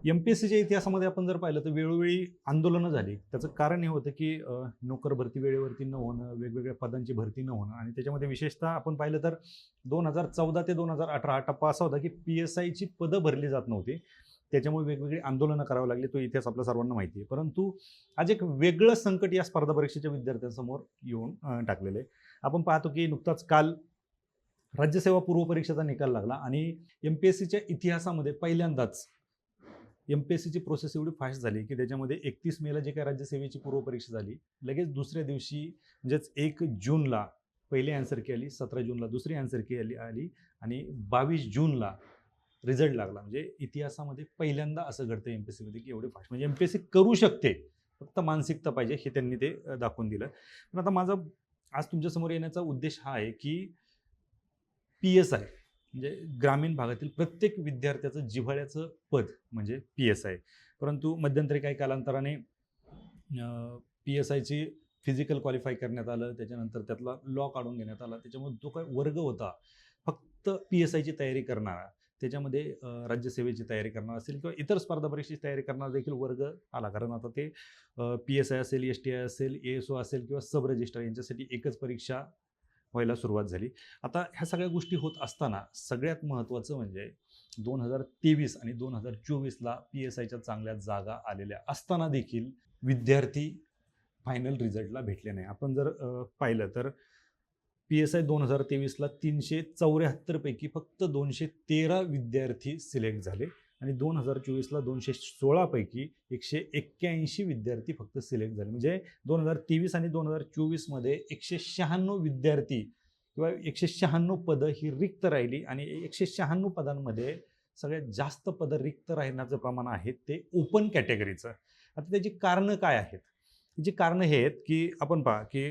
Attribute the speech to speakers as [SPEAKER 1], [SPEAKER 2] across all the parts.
[SPEAKER 1] एम-पी-एस-सीच्या इतिहासामध्ये आपण जर पाहिलं तर वेळोवेळी आंदोलनं झाली. त्याचं कारण हे होतं की नोकर भरती वेळेवरती न होणं, वेगवेगळ्या पदांची भरती न होणं आणि त्याच्यामध्ये विशेषतः आपण पाहिलं तर 2014 ते 2018 हा टप्पा असा होता की पी-एस-आयची पदं भरली जात नव्हती. त्याच्यामुळे वेगवेगळी आंदोलनं करावी लागली. तो इतिहास आपल्या सर्वांना माहिती आहे. परंतु आज एक वेगळं संकट या स्पर्धा परीक्षेच्या विद्यार्थ्यांसमोर येऊन टाकलेलं आहे. आपण पाहतो की नुकताच काल राज्यसेवा पूर्व परीक्षेचा निकाल लागला आणि एम-पी-एस-सीच्या इतिहासामध्ये पहिल्यांदाच एम-पी-एस-सीची प्रोसेस एवढी फास्ट झाली की त्याच्यामध्ये 31 मेला जे काही राज्यसेवेची पूर्व परीक्षा झाली, लगेच दुसऱ्या दिवशी म्हणजेच 1 जूनला पहिली आन्सर की आली, 17 जूनला दुसरी आन्सर की आली आणि 22 जूनला रिझल्ट लागला. म्हणजे इतिहासामध्ये पहिल्यांदा असं घडतं एम-पी-एस-सीमध्ये की एवढे फास्ट म्हणजे एम-पी-एस-सी करू शकते, फक्त मानसिकता पाहिजे हे त्यांनी ते दाखवून दिलं. पण आता माझा आज तुमच्यासमोर येण्याचा उद्देश हा आहे की पी-एस-आय म्हणजे ग्रामीण भागातील प्रत्येक विद्यार्थ्याचं जिव्हाळ्याचं पद म्हणजे पी-एस-आय. परंतु मध्यंतरी काही कालांतराने पी-एस-आयची फिजिकल क्वालिफाय करण्यात आलं, त्याच्यानंतर त्यातला लॉ काढून घेण्यात आला. त्याच्यामुळे जो काही वर्ग होता फक्त पी-एस-आयची तयारी करणारा, त्याच्यामध्ये राज्यसेवेची तयारी करणार असेल किंवा इतर स्पर्धा परीक्षेची तयारी करणारा देखील वर्ग आला. कारण आता ते पी-एस-आय असेल, एस-टी-आय असेल, ए-एस-ओ असेल किंवा सब रजिस्ट्रार यांच्यासाठी एकच परीक्षा व्हायला सुरुवात झाली. आता ह्या सगळ्या गोष्टी होत असताना सगळ्यात महत्त्वाचं म्हणजे 2023 आणि 2024ला पी-एस-आयच्या चांगल्या जागा आलेल्या असताना देखील विद्यार्थी फायनल रिझल्टला भेटले नाही. आपण जर पाहिलं तर पी-एस-आय 2023ला 374 पैकी फक्त 213 विद्यार्थी सिलेक्ट झाले आणि 2024ला 216 पैकी 181 विद्यार्थी फक्त सिलेक्ट झाले. म्हणजे 2023 आणि 2024मध्ये 196 विद्यार्थी किंवा 196 पदं ही रिक्त राहिली आणि 196 पदांमध्ये सगळ्यात जास्त पदं रिक्त राहण्याचं प्रमाण आहे ते ओपन कॅटेगरीचं. आता त्याची कारणं काय आहेत? जी कारणं हे आहेत की आपण पहा की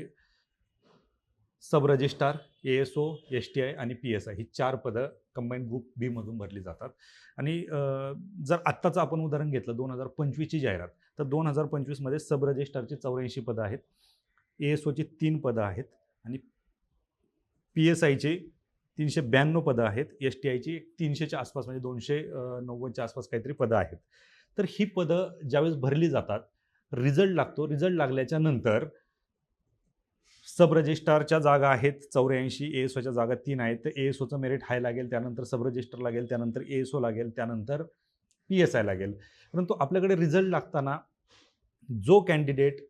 [SPEAKER 1] सब रजिस्ट्रार, ए-एस-ओ, एस-टी-आय आणि पी-एस-आय ही 4 पदं कंबाईंड ग्रुप बी मधून भरली जातात. आणि जर आत्ताचं आपण उदाहरण घेतलं 2025ची जाहिरात, तर 2025मध्ये सब रजिस्ट्रारची 84 पदं आहेत, ए-एस-ओची 3 पदं आहेत आणि पी-एस-आयची 392 पदं आहेत, एस-टी-आयची 300च्या आसपास म्हणजे 290च्या आसपास काहीतरी पदं आहेत. तर ही पदं ज्यावेळेस भरली जातात, रिझल्ट लागतो. रिझल्ट लागल्याच्या नंतर सब रजिस्ट्रारच्या जागा आहेत 84, ए-एस-ओच्या जागा 3 आहेत. तर ए-एस-ओचं मेरिट हाय लागेल, त्यानंतर सब रजिस्ट्रार लागेल, त्यानंतर ए-एस-ओ लागेल, त्यानंतर पी-एस-आय लागेल. परंतु आपल्याकडे रिझल्ट लागताना जो कॅन्डिडेट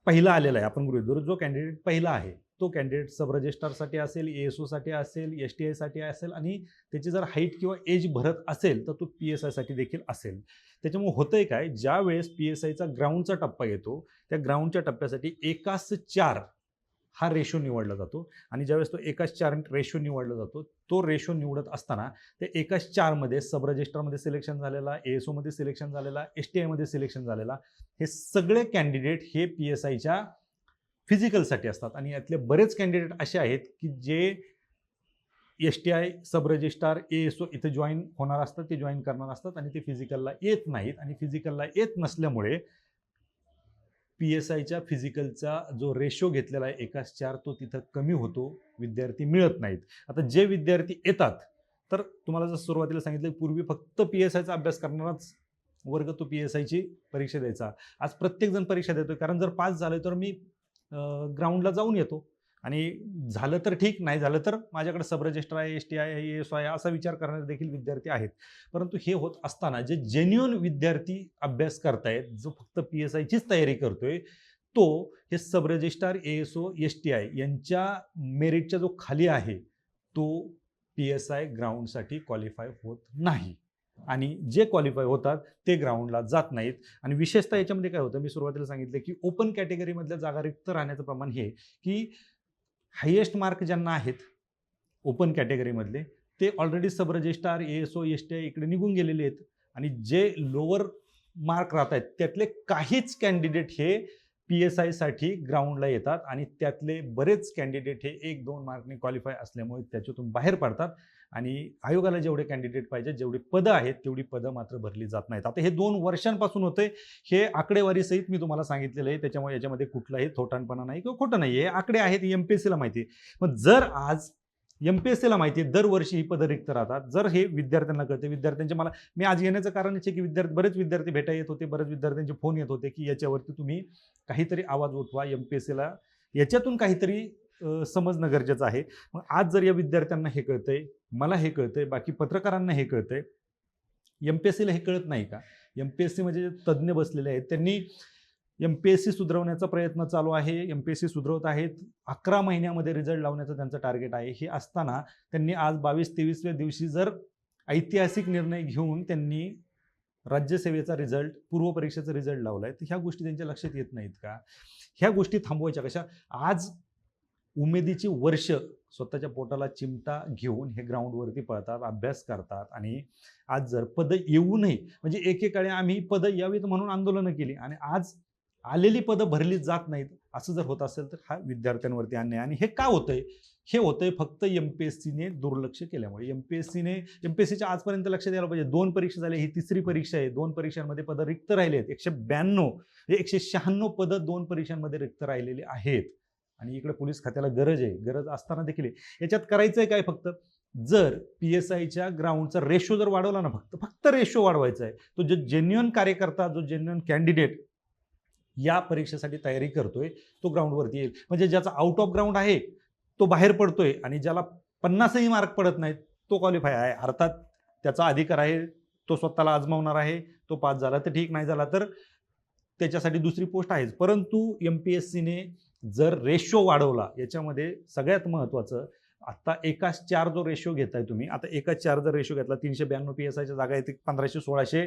[SPEAKER 1] पहिला आलेला आहे, आपण गृहीत धरू जो कॅन्डिडेट पहिला आहे, तो कॅन्डिडेट सब रजिस्ट्रारसाठी असेल, ए-एस-ओसाठी असेल, एस-टी-आयसाठी असेल आणि त्याची जर हाईट किंवा एज भरत असेल तर तो पी-एस-आयसाठी देखील असेल. त्याच्यामुळे होतंय काय, ज्या वेळेस पी-एस-आयचा ग्राउंडचा टप्पा येतो, त्या ग्राउंडच्या टप्प्यासाठी 1:4 हा रेशो निवडला जातो आणि ज्यावेळेस तो 1:4 रेशो निवडला जातो, तो रेशो निवडत असताना त्या 1:4 मध्ये सब रजिस्ट्रारमध्ये सिलेक्शन झालेला, ए-एस-ओमध्ये सिलेक्शन झालेला, एस-टी-आयमध्ये सिलेक्शन झालेला, हे सगळे कॅन्डिडेट हे पी-एस-आयच्या फिजिकलसाठी असतात आणि यातले बरेच कॅन्डिडेट असे आहेत की जे एस-टी-आय, सब रजिस्ट्रार, ए-एस-ओ इथे जॉईन होणार असतात, ते जॉईन करणार असतात आणि ते फिजिकलला येत नाहीत आणि फिजिकलला येत नसल्यामुळे पी-एस-आयच्या फिजिकलचा जो रेशो घेतलेला आहे 1:4 तो तिथं कमी होतो, विद्यार्थी मिळत नाहीत. आता जे विद्यार्थी येतात, तर तुम्हाला जसं सुरुवातीला सांगितलं पूर्वी फक्त पी-एस-आयचा अभ्यास करणाराच वर्ग तो पी-एस-आयची परीक्षा द्यायचा. आज प्रत्येकजण परीक्षा देतोय, कारण जर पास झालं तर मी ग्राउंडला जाऊन येतो आणि झालं तर ठीक, नाही झालं तर माझ्याकडे सब रजिस्ट्रार आहे, एस-टी-आय आहे, ए-एस-ओ आहे असा विचार करणारे देखील विद्यार्थी आहेत. परंतु हे होत असताना जे जेन्युइन विद्यार्थी अभ्यास करतायत, जो फक्त पी-एस-आयचीच तयारी करतोय, तो हे सब रजिस्ट्रार, ए-एस-ओ, एस-टी-आय यांच्या मेरिटच्या जो खाली आहे तो पी-एस-आय ग्राउंडसाठी क्वालिफाय होत नाही आणि जे क्वालिफाय होतात ते ग्राउंडला जात नाहीत. आणि विशेषतः याच्यामध्ये काय होतं, मी सुरुवातीला सांगितलं की ओपन कॅटेगरीमधल्या जागा रिक्त राहण्याचं प्रमाण हे की हायेस्ट मार्क ज्यांना आहेत ओपन कॅटेगरीमधले ते ऑलरेडी सब रजिस्ट्रार, ए-एस-ओ, एस-टी-आय इकडे निघून गेलेले आहेत आणि जे लोअर मार्क राहत आहेत त्यातले काहीच कॅन्डिडेट हे पी-एस-आयसाठी ग्राउंडला येतात आणि त्यातले बरेच कॅन्डिडेट हे 1-2 मार्कने क्वालिफाय असल्यामुळे त्याच्यातून बाहेर पडतात आणि आयोगाला जेवढे कॅन्डिडेट पाहिजे, जेवढी पदं आहेत तेवढी पदं मात्र भरली जात नाहीत. आता हे 2 वर्षांपासून होतंय, हे आकडेवारी सहित मी तुम्हाला सांगितलेलं आहे, त्याच्यामुळे याच्यामध्ये कुठलाही थोटांपणा नाही किंवा खोटं नाही, हे आकडे आहेत, एम-पी-एस-सीला माहिती आहे. पण जर आज MPSCला माहिती आहे दरवर्षी ही पदं रिक्त राहतात. जर हे विद्यार्थ्यांना कळते, मी आज येण्याचं कारण आहे की बरेच विद्यार्थी भेटायला येत होते, बरेच विद्यार्थ्यांचे फोन येत होते की याच्यावरती तुम्ही काहीतरी आवाज उठवा, MPSCला याच्यातून काहीतरी समजणं गरजेचं आहे. मग आज जर या विद्यार्थ्यांना हे कळतंय, मला हे कळतंय, बाकी पत्रकारांना हे कळतंय, MPSCला हे कळत नाही का? MPSC म्हणजे तज्ज्ञ बसलेले आहेत, त्यांनी MPSC सुधारवण्याचा प्रयत्न चालू आहे. MPSC सुधारवत आहेत. 11 महिन्यामध्ये रिझल्ट लावण्याचं त्यांचं टार्गेट आहे. हे असताना त्यांनी आज 22-23व्या दिवशी जर ऐतिहासिक निर्णय घेऊन त्यांनी राज्यसेवेचा रिझल्ट, पूर्व परीक्षेचा रिझल्ट लावलाय, तर ह्या गोष्टी त्यांच्या लक्षात येत नाहीत का? ह्या गोष्टी थांबवायच्या कशा? आज उमेदीची वर्ष स्वतःच्या पोटाला चिमटा घेऊन हे ग्राउंडवरती पळतात, अभ्यास करतात आणि आज जर पदं येऊ नये, म्हणजे एकेकाळी आम्ही पदं यावीत म्हणून आंदोलनं केली आणि आज आलेली पदं भरली जात नाहीत, असं जर होत असेल तर हा विद्यार्थ्यांवरती अन्याय. आणि हे का होतंय? हे होतंय फक्त MPSCने दुर्लक्ष केल्यामुळे. MPSCच्या आजपर्यंत लक्षात यायला पाहिजे. 2 परीक्षा झाल्या, ही 3री परीक्षा आहे. 2 परीक्षांमध्ये पदं रिक्त राहिले आहेत. 192 म्हणजे 196 पदं 2 परीक्षांमध्ये रिक्त राहिलेली आहेत. आणि इकडे पोलीस खात्याला गरज आहे, गरज असताना देखील याच्यात करायचंय काय? फक्त जर PSIच्या ग्राउंडचा रेशो जर वाढवला ना, फक्त रेशो वाढवायचा आहे. तो जो जेन्युइन कार्यकर्ता, जो जेन्युइन कॅन्डिडेट या परीक्षेसाठी तयारी करतोय, तो ग्राउंडवरती येईल. म्हणजे ज्याचा आउट ऑफ ग्राउंड आहे तो बाहेर पडतोय आणि ज्याला 50ही मार्क पडत नाहीत तो क्वालिफाय आहे. अर्थात त्याचा अधिकार आहे, तो स्वतःला आजमावणार आहे. तो पास झाला तर ठीक, नाही झाला तर त्याच्यासाठी दुसरी पोस्ट आहेच. परंतु MPSCने जर रेशो वाढवला, याच्यामध्ये सगळ्यात महत्त्वाचं, आता एकाच 4 जो रेशो घेताय तुम्ही, आता एकाच 4 जर रेशो घेतला, 392 PSIच्या जागा येतील, 1500-1600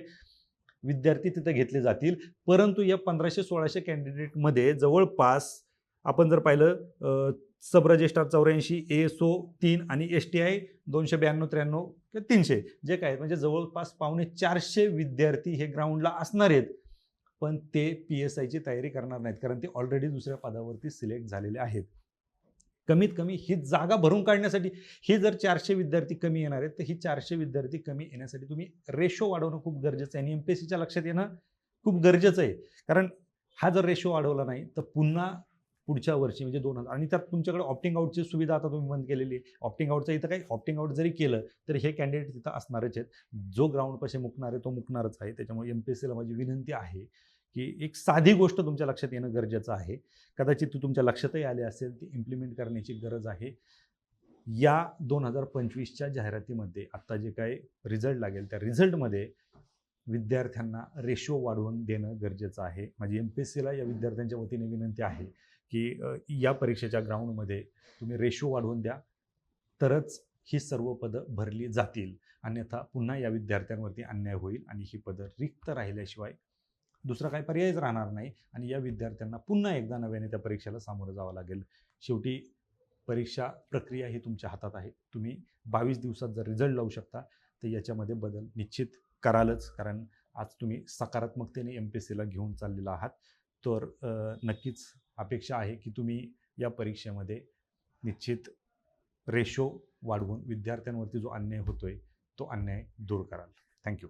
[SPEAKER 1] विद्यार्थी तिथे घेतले जातील. परंतु या 1500-1600 कॅन्डिडेटमध्ये जवळपास आपण जर पाहिलं, सब रजिस्ट्रार 84, ASO 3 आणि STI 292-93 किंवा 300 जे काय म्हणजे जवळपास 450 विद्यार्थी हे ग्राउंडला असणार आहेत. पण ते PSIची तयारी करणार नाहीत, कारण ते ऑलरेडी दुसऱ्या पदावरती सिलेक्ट झालेले आहेत. कमीत कमी ही जागा भरून काढण्यासाठी, हे जर 400 विद्यार्थी कमी येणार आहेत, तर ही 400 विद्यार्थी कमी येण्यासाठी तुम्ही रेशो वाढवणं खूप गरजेचं आहे. आणि MPSCच्या लक्षात येणं खूप गरजेचं आहे. कारण हा जर रेशो वाढवला नाही तर पुन्हा पुढच्या वर्षी म्हणजे 2000, आणि त्यात तुमच्याकडे ऑप्टिंग आउटची सुविधा आता तुम्ही बंद केलेली आहे. ऑप्टिंग आउटचं इथं काही, ऑप्टिंग आउट जरी केलं तर हे कॅन्डिडेट तिथं असणारच आहेत. जो ग्राउंडपाशी मुकणार आहे तो मुकणारच आहे. त्याच्यामुळे MPSCला माझी विनंती आहे की एक साधी गोष्ट तुमच्या लक्षात येणं गरजेचं आहे. कदाचित ती तुमच्या लक्षातही आली असेल, ती इम्प्लिमेंट करण्याची गरज आहे. या 2025च्या जाहिरातीमध्ये आता जे काही रिझल्ट लागेल, त्या रिझल्टमध्ये विद्यार्थ्यांना रेशो वाढवून देणं गरजेचं आहे. माझी MPSCला या विद्यार्थ्यांच्या वतीने विनंती आहे की या परीक्षेच्या ग्राउंडमध्ये तुम्ही रेशो वाढवून द्या, तरच ही सर्व पदं भरली जातील. अन्यथा पुन्हा या विद्यार्थ्यांवरती अन्याय होईल आणि ही पदं रिक्त राहिल्याशिवाय दुसरा काही पर्यायच राहणार नाही आणि या विद्यार्थ्यांना पुन्हा एकदा नव्याने त्या परीक्षेला सामोरं जावं लागेल. शेवटी परीक्षा प्रक्रिया ही तुमच्या हातात आहे. तुम्ही 22 दिवसात जर रिझल्ट लावू शकता तर याच्यामध्ये बदल निश्चित करालच, कारण आज तुम्ही सकारात्मकतेने MPSCला घेऊन चाललेला आहात. तर नक्कीच अपेक्षा आहे की तुम्ही या परीक्षेमध्ये निश्चित रेशो वाढवून विद्यार्थ्यांवरती जो अन्याय होतोय तो अन्याय दूर कराल. थँक्यू.